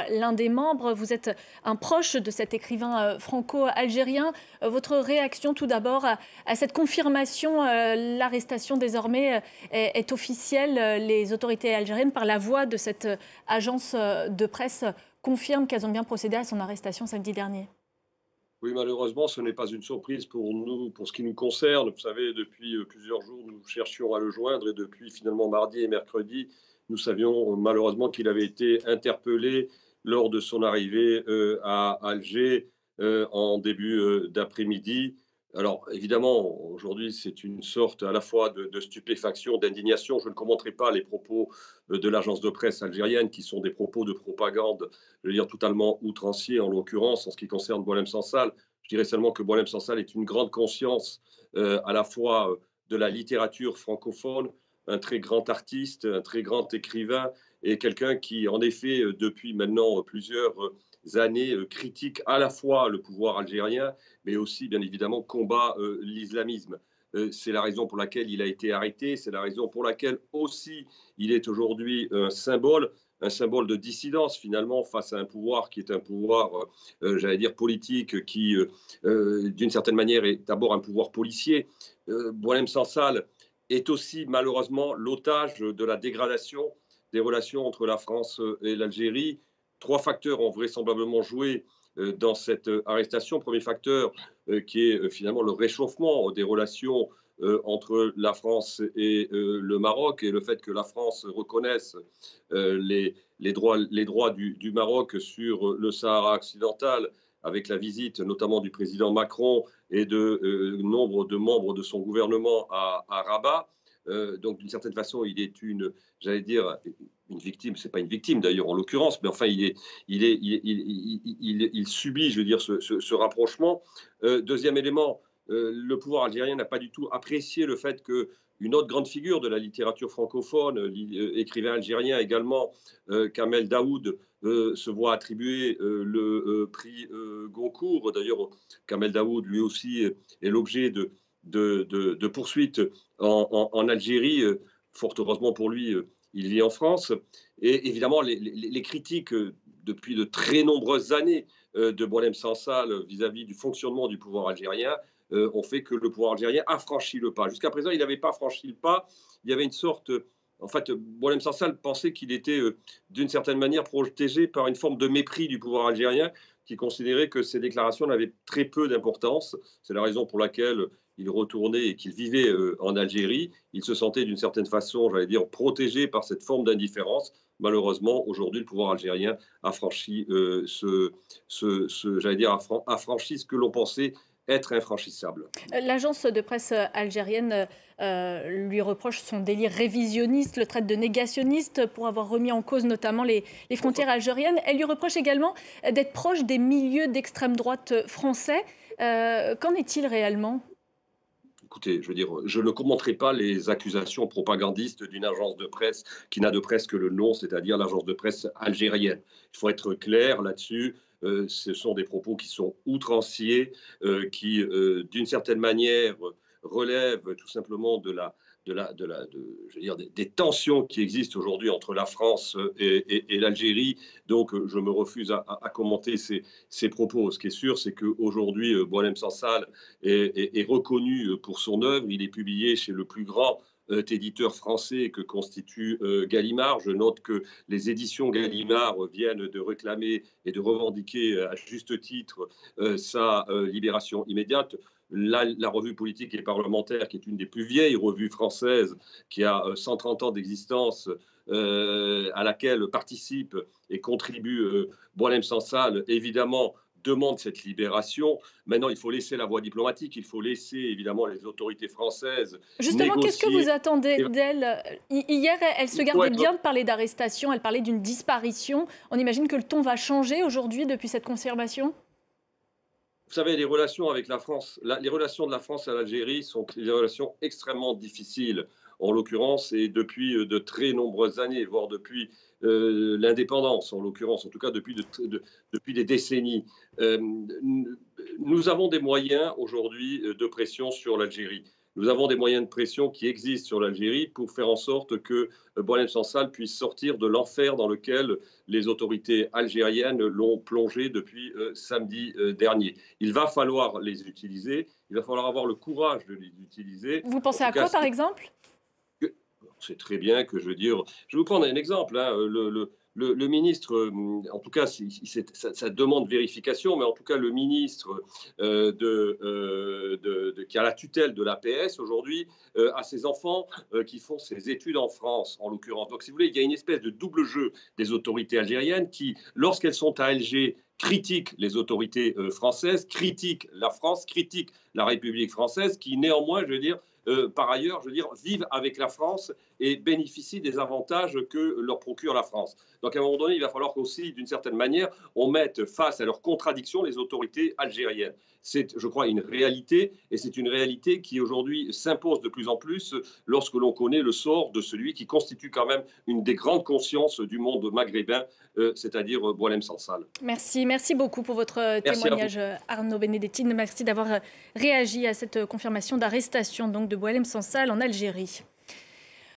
L'un des membres, vous êtes un proche de cet écrivain franco-algérien. Votre réaction tout d'abord à cette confirmation, l'arrestation désormais est officielle. Les autorités algériennes, par la voix de cette agence de presse, confirment qu'elles ont bien procédé à son arrestation samedi dernier. Oui, malheureusement, ce n'est pas une surprise pour nous, pour ce qui nous concerne. Vous savez, depuis plusieurs jours, nous cherchions à le joindre et depuis finalement mardi et mercredi, nous savions malheureusement qu'il avait été interpellé lors de son arrivée à Alger en début d'après-midi. Alors, évidemment, aujourd'hui, c'est une sorte à la fois de stupéfaction, d'indignation. Je ne commenterai pas les propos de l'agence de presse algérienne, qui sont des propos de propagande, je veux dire, totalement outranciers, en l'occurrence, en ce qui concerne Boualem Sansal. Je dirais seulement que Boualem Sansal est une grande conscience à la fois de la littérature francophone, un très grand artiste, un très grand écrivain, et quelqu'un qui, en effet, depuis maintenant plusieurs années, critique à la fois le pouvoir algérien, mais aussi, bien évidemment, combat l'islamisme. C'est la raison pour laquelle il a été arrêté, c'est la raison pour laquelle aussi il est aujourd'hui un symbole de dissidence finalement face à un pouvoir qui est un pouvoir, j'allais dire, politique, qui, d'une certaine manière, est d'abord un pouvoir policier. Boualem Sansal est aussi malheureusement l'otage de la dégradation des relations entre la France et l'Algérie. Trois facteurs ont vraisemblablement joué dans cette arrestation. Premier facteur qui est finalement le réchauffement des relations entre la France et le Maroc et le fait que la France reconnaisse les droits du Maroc sur le Sahara occidental avec la visite notamment du président Macron et de nombre de membres de son gouvernement à Rabat. Donc, d'une certaine façon, il est j'allais dire, une victime. C'est pas une victime d'ailleurs en l'occurrence, mais enfin, il subit, je veux dire, ce rapprochement. Deuxième élément, le pouvoir algérien n'a pas du tout apprécié le fait que une autre grande figure de la littérature francophone, écrivain algérien également, Kamel Daoud, se voit attribuer le prix Goncourt. D'ailleurs, Kamel Daoud, lui aussi, est l'objet de poursuites en Algérie. Fort heureusement pour lui, il vit en France. Et évidemment, les critiques depuis de très nombreuses années de Boualem Sansal vis-à-vis du fonctionnement du pouvoir algérien ont fait que le pouvoir algérien a franchi le pas. Jusqu'à présent, il n'avait pas franchi le pas. Il y avait une sorte. En fait, Boualem Sansal pensait qu'il était d'une certaine manière protégé par une forme de mépris du pouvoir algérien qui considérait que ses déclarations n'avaient très peu d'importance. C'est la raison pour laquelle il retournait et qu'il vivait en Algérie. Il se sentait d'une certaine façon, j'allais dire, protégé par cette forme d'indifférence. Malheureusement, aujourd'hui, le pouvoir algérien a franchi j'allais dire, a franchi ce que l'on pensait être infranchissable. L'agence de presse algérienne lui reproche son délire révisionniste, le traite de négationniste pour avoir remis en cause notamment les frontières algériennes. Elle lui reproche également d'être proche des milieux d'extrême droite français. Qu'en est-il réellement? Écoutez, je veux dire, je ne commenterai pas les accusations propagandistes d'une agence de presse qui n'a de presse que le nom, c'est-à-dire l'agence de presse algérienne. Il faut être clair là-dessus. Ce sont des propos qui sont outranciers, qui, d'une certaine manière, relèvent tout simplement je veux dire, des tensions qui existent aujourd'hui entre la France et l'Algérie. Donc, je me refuse à commenter ces propos. Ce qui est sûr, c'est qu'aujourd'hui, Boualem Sansal est reconnu pour son œuvre. Il est publié chez le plus grand éditeur français que constitue Gallimard. Je note que les éditions Gallimard viennent de réclamer et de revendiquer à juste titre sa libération immédiate. La revue politique et parlementaire, qui est une des plus vieilles revues françaises, qui a 130 ans d'existence, à laquelle participe et contribue Boualem Sansal, évidemment, demande cette libération. Maintenant, il faut laisser la voie diplomatique, il faut laisser évidemment les autorités françaises Justement, qu'est-ce que négocier. vous attendez d'elle? Hier, elle se Il faut gardait être bien de parler d'arrestation, elle parlait d'une disparition. On imagine que le ton va changer aujourd'hui depuis cette confirmation? Vous savez, les relations avec la France, les relations de la France à l'Algérie sont des relations extrêmement difficiles, en l'occurrence, et depuis de très nombreuses années, voire depuis l'indépendance, en l'occurrence, en tout cas depuis des décennies. Euh, nous avons des moyens aujourd'hui de pression sur l'Algérie. Nous avons des moyens de pression qui existent sur l'Algérie pour faire en sorte que Boualem Sansal puisse sortir de l'enfer dans lequel les autorités algériennes l'ont plongé depuis samedi dernier. Il va falloir les utiliser, il va falloir avoir le courage de les utiliser. Vous pensez à quoi, par exemple? C'est très bien que, je veux dire, je vais vous prendre un exemple, hein, le ministre, en tout cas, ça demande vérification, mais en tout cas, le ministre qui a la tutelle de l'APS aujourd'hui a ses enfants qui font ses études en France, en l'occurrence. Donc, si vous voulez, il y a une espèce de double jeu des autorités algériennes qui, lorsqu'elles sont à Alger, critiquent les autorités françaises, critiquent la France, critiquent la République française, qui néanmoins, je veux dire, par ailleurs, je veux dire, vivent avec la France et bénéficient des avantages que leur procure la France. Donc, à un moment donné, il va falloir qu'aussi, d'une certaine manière, on mette face à leurs contradictions les autorités algériennes. C'est, je crois, une réalité, et c'est une réalité qui, aujourd'hui, s'impose de plus en plus lorsque l'on connaît le sort de celui qui constitue quand même une des grandes consciences du monde maghrébin, c'est-à-dire Boualem Sansal. Merci beaucoup pour votre témoignage, Arnaud Benedettine. Merci d'avoir réagi à cette confirmation d'arrestation donc de Boualem Sansal en Algérie.